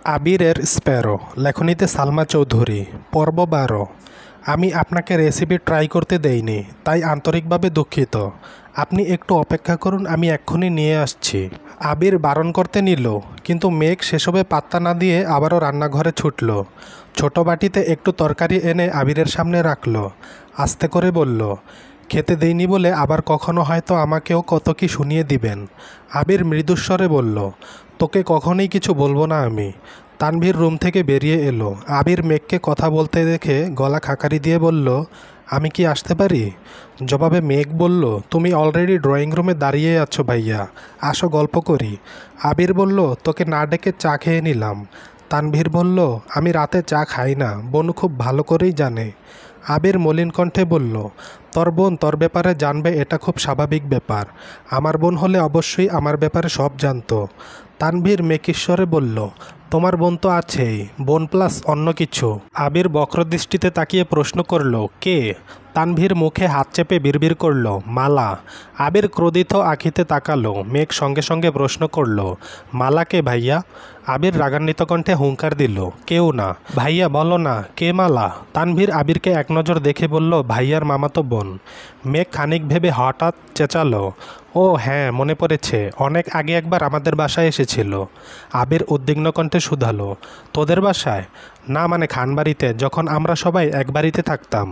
আবিরের স্প্যারো লেখনীতে সালমা চৌধুরী পর্ব ১২। আমি আপনাকে রেসিপি ট্রাই করতে দেইনি, তাই আন্তরিকভাবে দুঃখিত। আপনি একটু অপেক্ষা করুন, আমি এক্ষুনি নিয়ে আসছি। আবির বারণ করতে নিল, কিন্তু মেঘ সেসবে পাত্তা না দিয়ে আবারও রান্নাঘরে ছুটল। ছোট বাটিতে একটু তরকারি এনে আবিরের সামনে রাখল। আস্তে করে বলল, খেতে দেইনি বলে আবার কখনো হয়তো আমাকেও কত কি শুনিয়ে দিবেন। আবির মৃদুস্বরে বলল, তোকে কখনোই কিছু বলবো না আমি। তানভীর রুম থেকে বেরিয়ে এলো। আবির মেঘকে কথা বলতে দেখে গলা খাকারি দিয়ে বলল, আমি কি আসতে পারি? জবাবে মেঘ বলল, তুমি অলরেডি ড্রয়িং রুমে দাঁড়িয়ে আছো ভাইয়া, আসো গল্প করি। আবির বলল, তোকে না ডেকে চা খেয়ে নিলাম। তানভীর বলল, আমি রাতে চা খাই না, বনু খুব ভালো করেই জানে। আবির মলিন কণ্ঠে বলল, তোর বোন তোর ব্যাপারে জানবে এটা খুব স্বাভাবিক ব্যাপার। আমার বোন হলে অবশ্যই আমার ব্যাপারে সব জানতো। তানভীর মেকিশ্বরে বলল, তোমার বোন তো আছেই, বোন প্লাস অন্য কিছু। আবির বক্রদৃষ্টিতে তাকিয়ে প্রশ্ন করল, কে? তানভীর মুখে হাত চেপে বিড়বিড় করল, মালা। আবির ক্রোধিত আখিতে তাকালো। মেঘ সঙ্গে সঙ্গে প্রশ্ন করল, মালা কে ভাইয়া? আবির রাগান্বিত কণ্ঠে হুঙ্কার দিল, কেউ না। ভাইয়া বলো না, কে মালা? তানভীর আবিরকে এক নজর দেখে বলল, ভাইয়ার মামাতো বোন। মেঘ খানিক ভেবে হঠাৎ চেঁচালো, ও হ্যাঁ, মনে পড়েছে, অনেক আগে একবার আমাদের বাসায় এসেছিল। আবির উদ্বিগ্ন কণ্ঠে শুধালো, তোদের বাসায়? না মানে খানবাড়িতে, যখন আমরা সবাই এক বাড়িতে থাকতাম।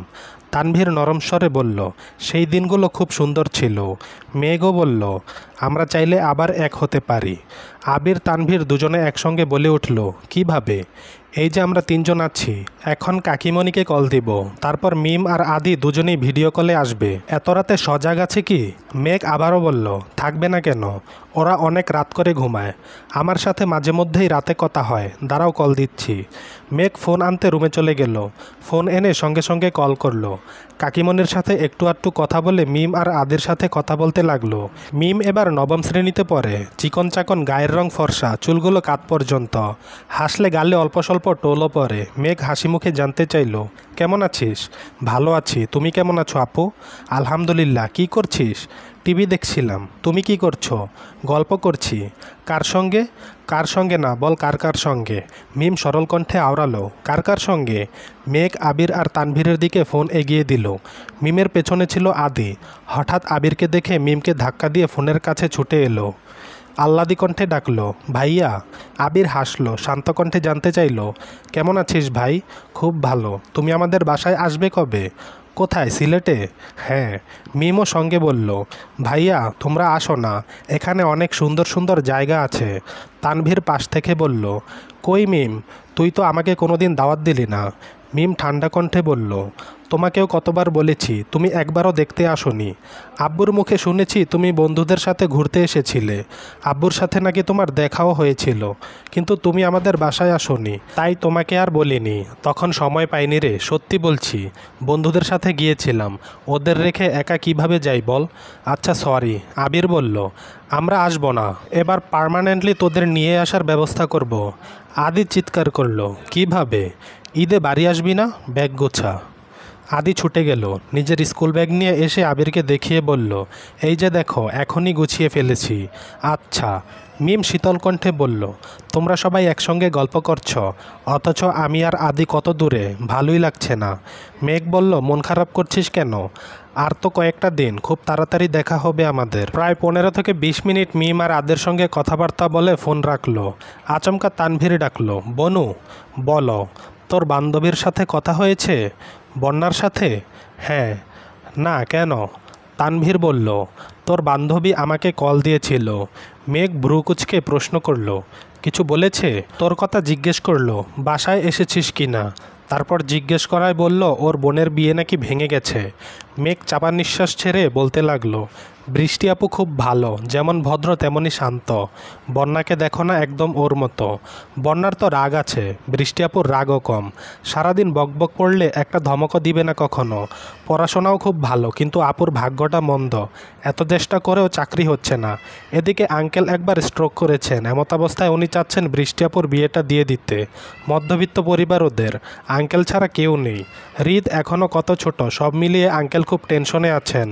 তানভীর নরম স্বরে বলল, সেই দিনগুলো খুব সুন্দর ছিল। মেঘও বলল, আমরা চাইলে আবার এক হতে পারি। আবির তানভীর দুজনে একসঙ্গে বলে উঠল, কিভাবে? এই যে আমরা তিনজন আছি, এখন কাকিমণিকে কল দিব, তারপর মিম আর আদি দুজনেই ভিডিও কলে আসবে। এত রাতে সজাগ আছে কি? মেঘ আবারও বলল, থাকবে না কেন? ওরা অনেক রাত করে ঘুমায়। আমার সাথে মাঝে মধ্যেই রাতে কথা হয়, দাঁড়াও কল দিচ্ছি। মেঘ ফোন আনতে রুমে চলে গেল। ফোন এনে সঙ্গে সঙ্গে কল করলো। কাকিমণির সাথে একটু আধটু কথা বলে মিম আর আদির সাথে কথা বলতে লাগলো। মিম এবার নবম শ্রেণীতে পড়ে, চিকন চাকন গায়ের রং ফর্সা, চুলগুলো কাত পর্যন্ত, হাসলে গালে অল্প স্বল্প টোলও পড়ে। মেঘ হাসি মুখে জানতে চাইল, কেমন আছিস? ভালো আছি, তুমি কেমন আছো আপু? আলহামদুলিল্লাহ। কি করছিস? টিভি দেখছিলাম। তুমি কি করছো? গল্প করছি। কার সঙ্গে? কার সঙ্গে না, বল কার কার সঙ্গে। মিম সরল কণ্ঠে আওড়ালো, কার কার সঙ্গে? মেঘ আবির আর তানভীরের দিকে ফোন এগিয়ে দিল। মিমের পেছনে ছিল আদি। হঠাৎ আবিরকে দেখে মিমকে ধাক্কা দিয়ে ফোনের কাছে ছুটে এলো। আহ্লাদি কণ্ঠে ডাকলো, ভাইয়া। আবির হাসলো, শান্ত কণ্ঠে জানতে চাইল, কেমন আছিস ভাই? খুব ভালো। তুমি আমাদের বাসায় আসবে কবে? কোথায়, সিলেটে? হ্যাঁ। মিমও সঙ্গে বলল, ভাইয়া তোমরা আসো না, এখানে অনেক সুন্দর সুন্দর জায়গা আছে। তানভীর পাশ থেকে বলল, কই মিম, তুই তো আমাকে কোনোদিন দাওয়াত দিলি না। মিম ঠান্ডা কণ্ঠে বলল, তোমাকেও কতবার বলেছি, তুমি একবারও দেখতে আসোনি। আব্বুর মুখে শুনেছি তুমি বন্ধুদের সাথে ঘুরতে এসেছিলে। আব্বুর সাথে নাকি তোমার দেখাও হয়েছিল, কিন্তু তুমি আমাদের বাসায় আসোনি, তাই তোমাকে আর বলিনি। তখন সময় পাইনি রে, সত্যি বলছি। বন্ধুদের সাথে গিয়েছিলাম, ওদের রেখে একা কিভাবে যাই বল? আচ্ছা সরি। আবির বলল, আমরা আসবো না, এবার পার্মানেন্টলি তোদের নিয়ে আসার ব্যবস্থা করব। আদি চিৎকার করলো, কিভাবে? ঈদে বাড়ি আসবি না? ব্যাগ গোছা। আদি ছুটে গেল। নিজের স্কুল ব্যাগ নিয়ে এসে আবিরকে দেখিয়ে বলল, এই যে দেখো, এখনই গুছিয়ে ফেলেছি। আচ্ছা। মিম শীতল কণ্ঠে বলল, তোমরা সবাই একসঙ্গে গল্প করছ, অথচ আমি আর আদি কত দূরে, ভালোই লাগছে না। মেঘ বলল, মন খারাপ করছিস কেন? আর তো কয়েকটা দিন, খুব তাড়াতাড়ি দেখা হবে আমাদের। প্রায় 15 থেকে 20 মিনিট মিম আর আদের সঙ্গে কথাবার্তা বলে ফোন রাখলো। আচমকা তানভীর ডাকলো, বনু। বলো। তোর বান্ধবীর সাথে কথা হয়েছে? বন্যার সাথে? হ্যাঁ। না, কেন? তানভীর বলল, তোর বান্ধবী আমাকে কল দিয়েছিল। মেঘ ভ্রু কুঁচকে প্রশ্ন করলো, কিছু বলেছে? তোর কথা জিজ্ঞেস করলো, বাসায় এসেছিস কি না। তারপর জিজ্ঞেস করায় বলল, ওর বোনের বিয়ে নাকি ভেঙে গেছে। মেঘ চাপা নিঃশ্বাস ছেড়ে বলতে লাগলো, বৃষ্টি আপু খুব ভালো, যেমন ভদ্র তেমনই শান্ত। বন্যাকে দেখো না, একদম ওর মতো। বন্যার তো রাগ আছে, বৃষ্টি আপুর রাগও কম। সারাদিন বকবক করলে একটা ধমকও দিবে না কখনো। পড়াশোনাও খুব ভালো, কিন্তু আপুর ভাগ্যটা মন্দ, এত চেষ্টা করেও চাকরি হচ্ছে না। এদিকে আঙ্কেল একবার স্ট্রোক করেছেন, এমতাবস্থায় উনি চাচ্ছেন বৃষ্টি আপুর বিয়েটা দিয়ে দিতে। মধ্যবিত্ত পরিবার ওদের, আঙ্কেল ছাড়া কেউ নেই। হৃদ এখনও কত ছোট, সব মিলিয়ে আঙ্কেল খুব টেনশনে আছেন।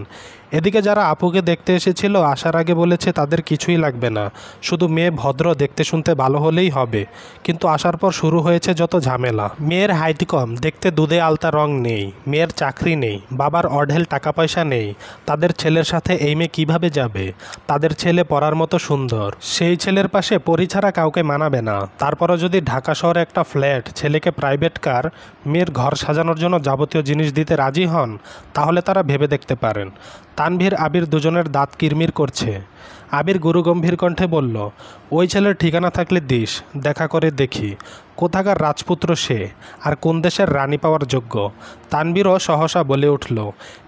এদিকে যারা আপুকে দেখতে এসেছিল আসার আগে বলেছে তাদের কিছুই লাগবে না, শুধু মেয়ে ভদ্র, দেখতে শুনতে ভালো হলেই হবে। কিন্তু আসার পর শুরু হয়েছে যত ঝামেলা। মেয়ের হাইট কম, দেখতে দুধে আলতা রং নেই, মেয়ের চাকরি নেই, বাবার অঢেল টাকা পয়সা নেই। তাদের ছেলের সাথে এই মেয়ে কীভাবে যাবে? তাদের ছেলে পড়ার মতো সুন্দর, সেই ছেলের পাশে পরি ছাড়া কাউকে মানাবে না। তারপরও যদি ঢাকা শহরে একটা ফ্ল্যাট, ছেলেকে প্রাইভেট কার, মেয়ের ঘর সাজানোর জন্য যাবতীয় জিনিস দিতে রাজি হন, তাহলে তারা ভেবে দেখতে পারেন। তানভীর আবির দুজনের দাঁত কিরমির করছে। আবির গুরুগম্ভীর কণ্ঠে বলল, ওই ছেলের ঠিকানা থাকলে দিস, দেখা করে দেখি কোথাকার রাজপুত্র সে, আর কোন দেশের রানী পাওয়ার যোগ্য। তানভীরও সহসা বলে উঠল,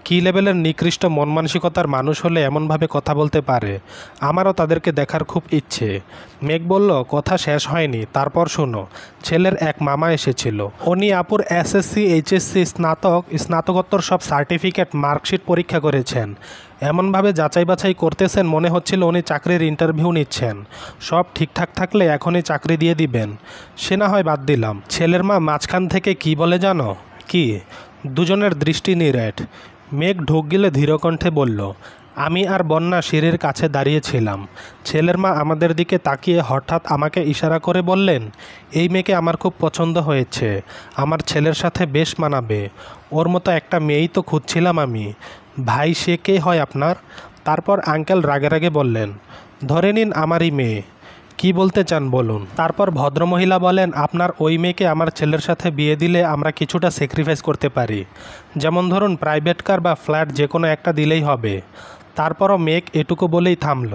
কী লেভেলের নিকৃষ্ট মন মানসিকতার মানুষ হলে এমনভাবে কথা বলতে পারে? আমারও তাদেরকে দেখার খুব ইচ্ছে। মেঘ বলল, কথা শেষ হয়নি, তারপর শোনো। ছেলের এক মামা এসেছিল, উনি আপুর এসএসসি, এইচএসসি, স্নাতকোত্তর সব সার্টিফিকেট, মার্কশিট পরীক্ষা করেছেন। এমনভাবে যাচাই বাছাই করতেছেন মনে হচ্ছিল উনি চাকরির ইন্টারভিউ নিচ্ছেন। সব ঠিকঠাক থাকলে এখনই চাকরি দিয়ে দিবেন। সে না হয় বাদ দিলাম, ছেলের মা মাঝখান থেকে কি বলে জানো? কি? দুজনের দৃষ্টি নিরেট। মেঘ ঢোক গিলে ধীরকণ্ঠে বলল, আমি আর বন্যা সিঁড়ির কাছে দাঁড়িয়েছিলাম। ছেলের মা আমাদের দিকে তাকিয়ে হঠাৎ আমাকে ইশারা করে বললেন, এই মেয়েকে আমার খুব পছন্দ হয়েছে, আমার ছেলের সাথে বেশ মানাবে। ওর মতো একটা মেয়েই তো খুঁজছিলাম আমি। ভাই, সে কে হয় আপনার? তারপর আঙ্কেল রাগে রাগে বললেন, ধরে নিন আমারই মেয়ে। কি বলতে চান বলুন। তারপর ভদ্রমহিলা বলেন, আপনার ওই মেয়েকে আমার ছেলের সাথে বিয়ে দিলে আমরা কিছুটা স্যাক্রিফাইস করতে পারি, যেমন ধরুন প্রাইভেট কার বা ফ্ল্যাট, যে কোনো একটা দিলেই হবে। তারপরও মেঘ এটুকু বলেই থামল।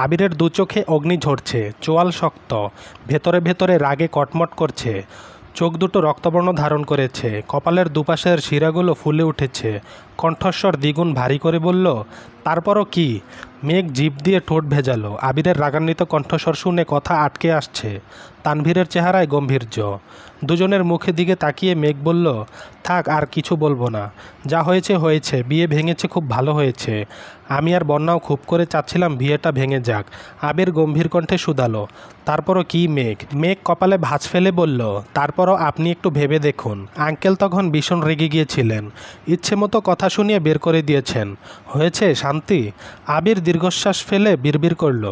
আবিরের দু চোখে অগ্নি ঝরছে, চোয়াল শক্ত, ভেতরে ভেতরে রাগে কটমট করছে। চোখ দুটো রক্তবর্ণ ধারণ করেছে, কপালের দুপাশের শিরাগুলো ফুলে উঠেছে। কণ্ঠস্বর দ্বিগুণ ভারী করে বলল, তারপরও কি? মেঘ জিভ দিয়ে ঠোঁট ভেজালো। আবিরের রাগান্বিত কণ্ঠস্বর শুনে কথা আটকে আসছে। তানভীরের চেহারায় গম্ভীর্য। দুজনের মুখের দিকে তাকিয়ে মেঘ বলল, থাক, আর কিছু বলবো না, যা হয়েছে হয়েছে, বিয়ে ভেঙেছে, খুব ভালো হয়েছে। আমি আর বন্যাও খুব করে চাচ্ছিলাম বিয়েটা ভেঙে যাক। আবির গম্ভীর কণ্ঠে শুধালো, তারপরও কি মেঘ? মেঘ কপালে ভাঁজ ফেলে বলল, তারপরও আপনি একটু ভেবে দেখুন। আঙ্কেল তখন ভীষণ রেগে গিয়েছিলেন, ইচ্ছে মতো কথা শুনিয়ে বের করে দিয়েছেন। হয়েছে শান্তি? আবির দীর্ঘশ্বাস ফেলে বিড়বিড় করল,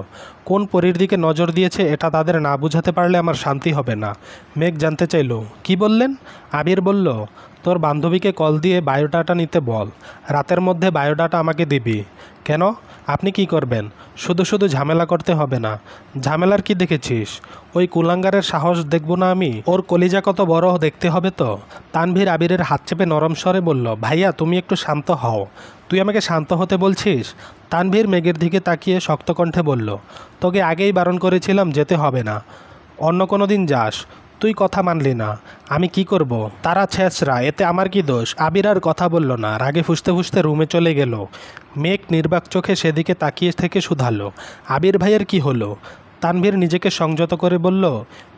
কোন পরীর দিকে নজর দিয়েছে এটা তাদের না বুঝাতে পারলে আমার শান্তি হবে না। মেঘ জানতে চাইল, কি বললেন? আবির বলল, তোর বান্ধবীকে কল দিয়ে বায়োডাটা নিতে বল, রাতের মধ্যে বায়োডাটা আমাকে দিবি। কেন? আপনি কি করবেন? শুধু শুধু ঝামেলা করতে হবে না। ঝামেলার কি দেখেছিস? ওই কুলাঙ্গারের সাহস দেখব না আমি? ওর কলিজা কত বড় দেখতে হবে তো। তানভীর আবিরের হাত চেপে নরম স্বরে বলল, ভাইয়া তুমি একটু শান্ত হও। তুই আমাকে শান্ত হতে বলছিস? তানভীর মেঘের দিকে তাকিয়ে শক্ত কণ্ঠে বলল, তোকে আগেই বারণ করেছিলাম যেতে হবে না, অন্য কোনো দিন যাস। তুই কথা মানলি না, আমি কি করব? তারা ছেঁচড়া, এতে আমার কি দোষ? আবির আর কথা বলল না, রাগে ফুঁসতে ফুঁসতে রুমে চলে গেল। মেঘ নির্বাক চোখে সেদিকে তাকিয়ে থেকে শুধালো, আবির ভাইয়ের কি হলো? তানভীর নিজেকে সংযত করে বলল,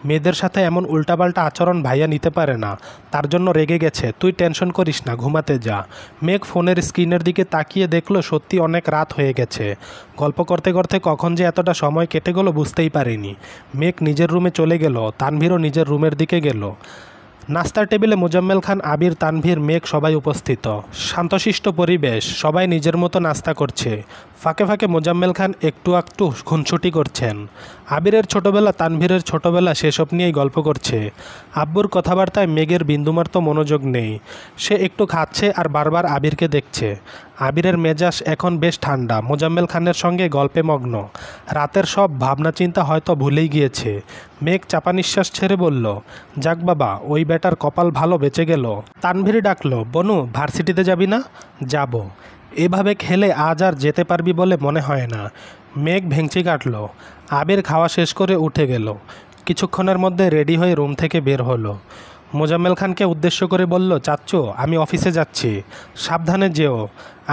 মেয়েদের সাথে এমন উল্টাপাল্টা আচরণ ভাইয়া নিতে পারে না, তার জন্য রেগে গেছে। তুই টেনশন করিস না, ঘুমাতে যা। মেঘ ফোনের স্ক্রিনের দিকে তাকিয়ে দেখলো সত্যি অনেক রাত হয়ে গেছে। গল্প করতে করতে কখন যে এতটা সময় কেটে গেল বুঝতেই পারিনি। মেঘ নিজের রুমে চলে গেল, তানভীরও নিজের রুমের দিকে গেল। নাস্তার টেবিলে মোজাম্মেল খান, আবির, তানভীর, মেঘ সবাই উপস্থিত। শান্তশিষ্ট পরিবেশ, সবাই নিজের মতো নাস্তা করছে। ফাঁকে ফাঁকে মোজাম্মেল খান একটু একটু খুনছুটি করছেন। আবিরের ছোটবেলা, তানভীরের ছোটবেলা, সেসব নিয়েই গল্প করছে। আব্বুর কথাবার্তায় মেঘের বিন্দুমাত্র মনোযোগ নেই। সে একটু খাচ্ছে আর বারবার আবিরকে দেখছে। আবিরের মেজাজ এখন বেশ ঠান্ডা, মোজাম্মেল খানের সঙ্গে গল্পে মগ্ন। রাতের সব ভাবনা চিন্তা হয়তো ভুলেই গিয়েছে। মেঘ চাপা নিঃশ্বাস ছেড়ে বলল, যাক বাবা, ওই বেটার কপাল ভালো, বেঁচে গেল। তানভীর ডাকলো, বনু ভার্সিটিতে যাবি না? যাব। এভাবে খেলে আজ আর যেতে পারবি বলে মনে হয় না। মেঘ ভেঙচি কাটল। আবির খাওয়া শেষ করে উঠে গেল। কিছুক্ষণের মধ্যে রেডি হয়ে রুম থেকে বের হলো। মোজাম্মেল খানকে উদ্দেশ্য করে বলল, চাচ্চু আমি অফিসে যাচ্ছি, সাবধানে যেও।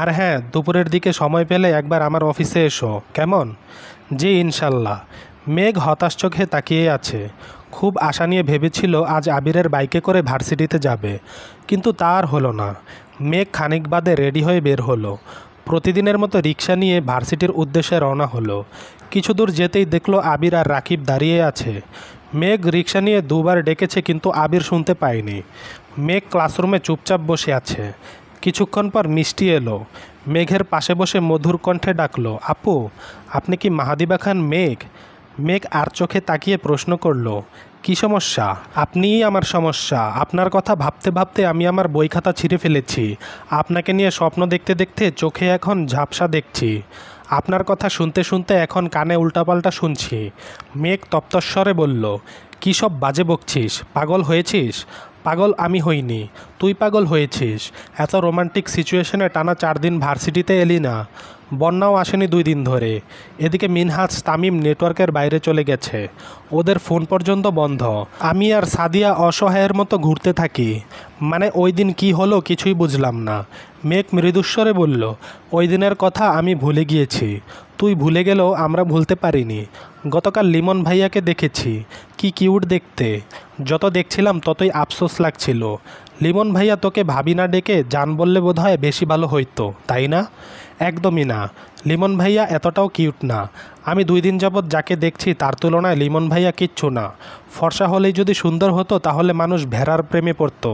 আর হ্যাঁ, দুপুরের দিকে সময় পেলে একবার আমার অফিসে এসো, কেমন? জি ইনশাল্লাহ। মেঘ হতাশ চোখে তাকিয়ে আছে। খুব আশা নিয়ে ভেবেছিল আজ আবিরের বাইকে করে ভার্সিটিতে যাবে, কিন্তু তা আর হলো না। মেঘ খানিক বাদে রেডি হয়ে বের হলো। প্রতিদিনের মতো রিক্সা নিয়ে ভার্সিটির উদ্দেশ্যে রওনা হলো। কিছু দূর যেতেই দেখলো আবির আর রাকিব দাঁড়িয়ে আছে। মেঘ রিক্সা নিয়ে দুবার ডেকেছে, কিন্তু আবির শুনতে পায়নি। মেঘ ক্লাসরুমে চুপচাপ বসে আছে। কিছুক্ষণ পর মিষ্টি এলো। মেঘের পাশে বসে মধুর কণ্ঠে ডাকলো, আপু আপনি কি মাহাদিবা খান মেঘ? মেঘ আর চোখে তাকিয়ে প্রশ্ন করলো, কি সমস্যা? আপনিই আমার সমস্যা। আপনার কথা ভাবতে ভাবতে আমি আমার বই খাতা ছিঁড়ে ফেলেছি। আপনাকে নিয়ে স্বপ্ন দেখতে দেখতে চোখে এখন ঝাপসা দেখছি। আপনার কথা শুনতে শুনতে এখন কানে উল্টাপাল্টা শুনছি। মেঘ তপ্তস্বরে বলল, কী সব বাজে বকছিস? পাগল হয়েছিস? পাগল আমি হইনি, তুই পাগল হয়েছিস। এত রোমান্টিক সিচুয়েশনে টানা 4 দিন ভার্সিটিতে এলি না। বন্যাও আসেনি 2 দিন ধরে। এদিকে মিনহাজ তামিম নেটওয়ার্কের বাইরে চলে গেছে, ওদের ফোন পর্যন্ত বন্ধ। আমি আর সাদিয়া অসহায়ের মতো ঘুরতে থাকি। মানে ওই দিন কী হলো কিছুই বুঝলাম না। মেঘ মৃদুস্বরে বলল, ওই দিনের কথা আমি ভুলে গিয়েছি। তুই ভুলে গেলেও আমরা ভুলতে পারিনি। গতকাল লিমন ভাইয়াকে দেখেছি, কি কিউট দেখতে। যত দেখছিলাম ততই আফসোস লাগছিল। লিমন ভাইয়া তোকে ভাবি না ডেকে জান বললে বোধহয় বেশি ভালো হইতো, তাই না? একদমই না, লিমন ভাইয়া এতটাও কিউট না। আমি 2 দিন যাবৎ যাকে দেখছি তার তুলনায় লিমন ভাইয়া কিচ্ছু না। ফর্সা হলেই যদি সুন্দর হতো তাহলে মানুষ ভেড়ার প্রেমে পড়তো।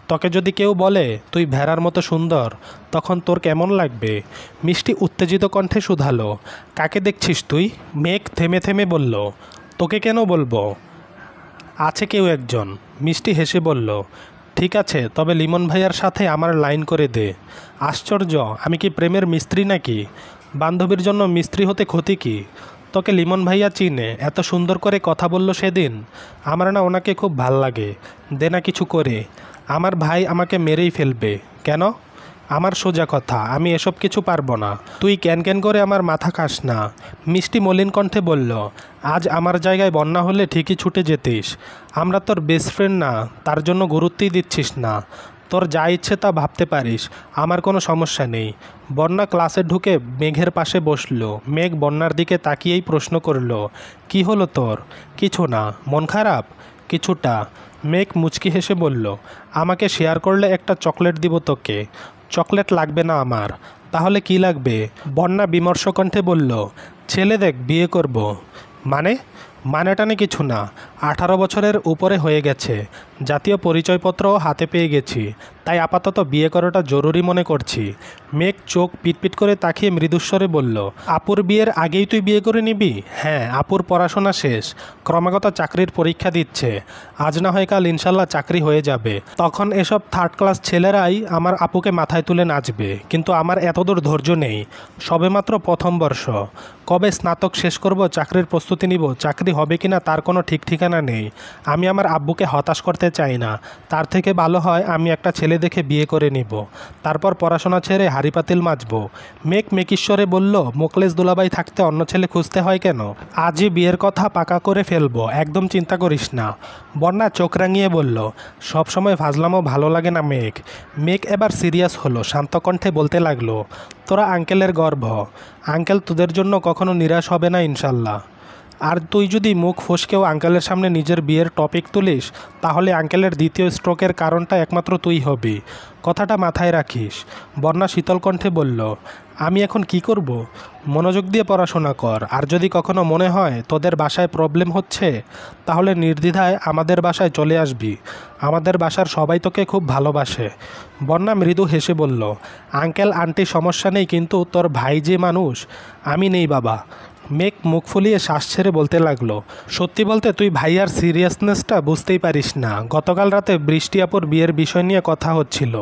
তোকে যদি কেউ বলে তুই ভেড়ার মতো সুন্দর, তখন তোর কেমন লাগবে? মিষ্টি উত্তেজিত কণ্ঠে শুধালো, কাকে দেখছিস তুই? মেঘ থেমে থেমে বলল, তোকে কেন বলবো? আছে কেউ একজন। মিষ্টি হেসে বলল, ঠিক আছে, তবে লিমন ভাইয়ার সাথে আমার লাইন করে দে। আশ্চর্য, আমি কি প্রেমের মিস্ত্রি নাকি? বান্ধবীর জন্য মিস্ত্রি হতে ক্ষতি কি? তোকে লিমন ভাইয়া চিনে, এত সুন্দর করে কথা বলল সেদিন। আমার না ওনাকে খুব ভাল লাগে। দে না কিছু করে। আমার ভাই আমাকে মেরেই ফেলবে। কেন? আমার সোজা কথা, আমি এসব কিছু পারবো না। তুই ক্যান ক্যান করে আমার মাথা খাস না। মিষ্টি মলিন কণ্ঠে বলল, আজ আমার জায়গায় বন্যা হলে ঠিকই ছুটে যেতিস। আমরা তোর বেস্ট ফ্রেন্ড না, তার জন্য গুরুত্বই দিচ্ছিস না। তোর যা ইচ্ছে তা ভাবতে পারিস, আমার কোনো সমস্যা নেই। বন্যা ক্লাসে ঢুকে মেঘের পাশে বসলো। মেঘ বন্যার দিকে তাকিয়েই প্রশ্ন করল, কি হলো তোর? কিছু না। মন খারাপ? কিছুটা। মেঘ মুচকি হেসে বলল, আমাকে শেয়ার করলে একটা চকলেট দিব তোকে। চকলেট লাগবে না আমার। তাহলে কি লাগবে? বন্যা বিমর্ষ কণ্ঠে বলল, ছেলে দেখ, বিয়ে করব। মানে? মানেটানে কিছু না। 18 বছরের উপরে হয়ে গেছে, জাতীয় পরিচয়পত্রও হাতে পেয়ে গেছি, তাই আপাতত বিয়ে করাটা জরুরি মনে করছি। মেঘ চোখ পিটপিট করে তাকিয়ে মৃদুস্বরে বলল, আপুর বিয়ের আগেই তুই বিয়ে করে নিবি? হ্যাঁ, আপুর পড়াশোনা শেষ, ক্রমাগত চাকরির পরীক্ষা দিচ্ছে। আজ না হয় কাল ইনশাল্লাহ চাকরি হয়ে যাবে। তখন এসব 3rd ক্লাস ছেলেরাই আমার আপুকে মাথায় তুলে নাচবে। কিন্তু আমার এতদূর ধৈর্য নেই। সবেমাত্র 1ম বর্ষ। কবে স্নাতক শেষ করব, চাকরির প্রস্তুতি নিব, চাকরি হবে কিনা তার কোনো ঠিক ঠিকানা নেই। আমি আমার আব্বুকে হতাশ করতে চাই না। তার থেকে ভালো হয় আমি একটা ছেলে দেখে বিয়ে করে নিব, তারপর পড়াশোনা ছেড়ে হাঁড়ি পাতিল মাজব। মেঘ মেকিশ্বরে বলল, মোকলেস দুলাভাই থাকতে অন্য ছেলে খুঁজতে হয় কেন? আজই বিয়ের কথা পাকা করে ফেলবো, একদম চিন্তা করিস না। বন্যা চোখ রাঙিয়ে বলল, সবসময় ফাজলামও ভালো লাগে না মেঘ। মেঘ এবার সিরিয়াস হলো, শান্ত কণ্ঠে বলতে লাগলো, তোরা আঙ্কেলের গর্ভ। আঙ্কেল তোদের জন্য কখনো নিরাশ হবে না ইনশাল্লাহ। আর তুই যদি মুখ ফসকেও আঙ্কেলের সামনে নিজের বিয়ের টপিক তুলিস, তাহলে আঙ্কেলের দ্বিতীয় স্ট্রোকের কারণটা একমাত্র তুই হবি। কথাটা মাথায় রাখিস। বন্যা শীতল কণ্ঠে বলল, আমি এখন কি করব? মনোযোগ দিয়ে পড়াশোনা কর। আর যদি কখনো মনে হয় তোদের বাসায় প্রবলেম হচ্ছে, তাহলে নির্দ্বিধায় আমাদের বাসায় চলে আসবি। আমাদের বাসার সবাই তোকে খুব ভালোবাসে। বন্যা মৃদু হেসে বলল, আঙ্কেল আন্টি সমস্যা নেই, কিন্তু তোর ভাই যে মানুষ, আমি নেই বাবা। মেঘ মুখ ফুলিয়ে শ্বাস ছেড়ে বলতে লাগলো, সত্যি বলতে তুই ভাইয়ার সিরিয়াসনেসটা বুঝতেই পারিস না। গতকাল রাতে বৃষ্টি আপুর বিয়ের বিষয় নিয়ে কথা হচ্ছিল,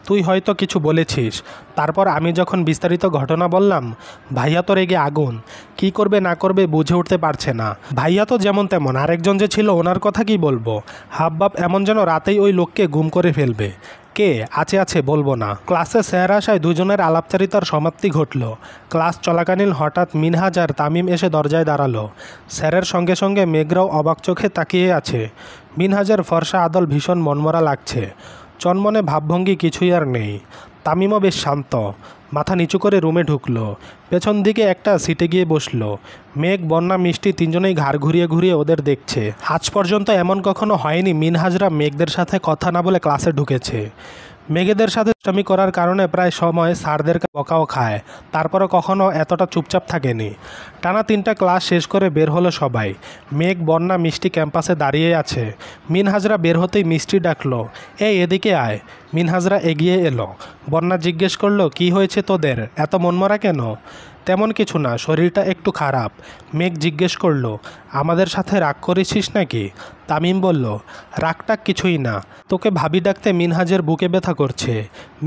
তুই হয়তো কিছু বলেছিস। তারপর আমি যখন বিস্তারিত ঘটনা বললাম, ভাইয়া তো রেগে আগুন। কি করবে না করবে বুঝে উঠতে পারছে না। ভাইয়া তো যেমন তেমন, আরেকজন যে ছিল ওনার কথা কি বলবো। হাবভাব এমন যেন রাতেই ওই লোককে গুম করে ফেলবে। কে আছে আছে বলবো না। ক্লাসে স্যার আসায় দুজনের আলাপচারিতার সমাপ্তি ঘটল। ক্লাস চলাকালীন হঠাৎ মিনহাজ আর তামিম এসে দরজায় দাঁড়ালো। স্যারের সঙ্গে সঙ্গে মেঘরাও অবাক চোখে তাকিয়ে আছে। মিনহাজের ফর্সা আদল ভীষণ মনমরা লাগছে, চনমনে ভাবভঙ্গি কিছুই আর নেই। তামিমও বেশ শান্ত, মাথা নিচু করে রুমে ঢুকলো। পেছন দিকে একটা সিটে গিয়ে বসলো। মেঘ, বন্যা, মিষ্টি তিনজনেই ঘাড় ঘুরিয়ে ঘুরিয়ে ওদের দেখছে। আজ পর্যন্ত এমন কখনো হয়নি মিনহাজরা মেঘদের সাথে কথা না বলে ক্লাসে ঢুকেছে। মেঘেদের সাথে দুষ্টামি করার কারণে প্রায় সময় স্যারদের বকাও খায়, তারপরে কখনো এতটা চুপচাপ থাকেনি। টানা 3টা ক্লাস শেষ করে বের হলো সবাই। মেঘ, বন্যা, মিষ্টি ক্যাম্পাসে দাঁড়িয়ে আছে। মিনহাজরা বের হতেই মিষ্টি ডাকলো, এই এদিকে আয়। মিনহাজরা এগিয়ে এলো। বন্যা জিজ্ঞেস করলো, কি হয়েছে তোদের, এত মনমরা কেন? তেমন কিছু না, শরীরটা একটু খারাপ। মেঘ জিজ্ঞেস করলো, আমাদের সাথে রাগ করেছিস নাকি? তামিম বলল, রাগটাক কিছুই না, তোকে ভাবি ডাকতে মিনহাজের বুকে ব্যথা করছে।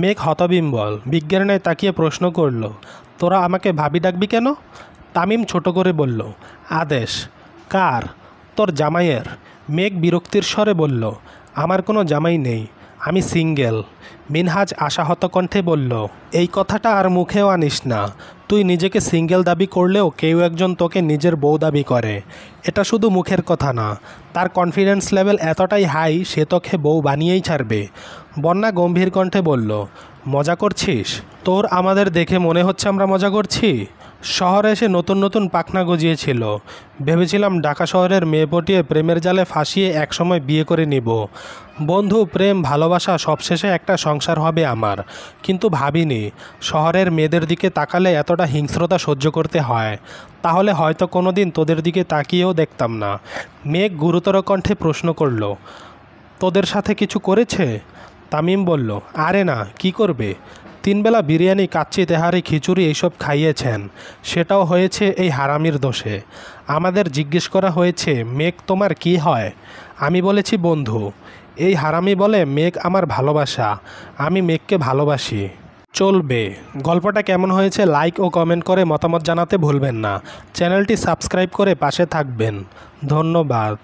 মেঘ হতবিম্বল বিজ্ঞানের ন্যায় তাকিয়ে প্রশ্ন করল, তোরা আমাকে ভাবি ডাকবি কেন? তামিম ছোট করে বলল, আদেশ। কার? তোর জামাইয়ের। মেঘ বিরক্তির স্বরে বলল, আমার কোনো জামাই নেই, আমি সিঙ্গেল। মিনহাজ আশাহত কণ্ঠে বলল, এই কথাটা আর মুখেও আনিস না। তুই নিজেকে সিঙ্গেল দাবি করলেও কেউ একজন তোকে নিজের বউ দাবি করে। এটা শুধু মুখের কথা না, তার কনফিডেন্স লেভেল এতটাই হাই, সে তোকে বউ বানিয়েই ছাড়বে। বন্যা গম্ভীর কণ্ঠে বলল, মজা করছিস? তোর আমাদের দেখে মনে হচ্ছে আমরা মজা করছি? শহরে এসে নতুন নতুন পাখনা গজিয়েছিল। ভেবেছিলাম ঢাকা শহরের মেয়ে পটিয়ে প্রেমের জালে ফাঁসিয়ে একসময় বিয়ে করে নিব। বন্ধু, প্রেম, ভালোবাসা সবশেষে একটা সংসার হবে আমার। কিন্তু ভাবিনি শহরের মেয়েদের দিকে তাকালে এতটা হিংস্রতা সহ্য করতে হয়। তাহলে হয়তো কোনো দিন তোদের দিকে তাকিয়েও দেখতাম না। মেঘ গুরুতর কণ্ঠে প্রশ্ন করল, তোদের সাথে কিছু করেছে? তামিম বলল, আরে না, কি করবে? 3 বেলা বিরিয়ানি, কাচ্চি, তেহারি, খিচুড়ি এইসব খাইয়েছেন, সেটাও হয়েছে এই হারামির দোষে। আমাদের জিজ্ঞেস করা হয়েছে, মেঘ তোমার কি হয়? আমি বলেছি বন্ধু। এই হারামি বলে মেঘ আমার ভালোবাসা, আমি মেঘকে ভালোবাসি। চলবে। গল্পটা কেমন হয়েছে লাইক ও কমেন্ট করে মতামত জানাতে ভুলবেন না। চ্যানেলটি সাবস্ক্রাইব করে পাশে থাকবেন। ধন্যবাদ।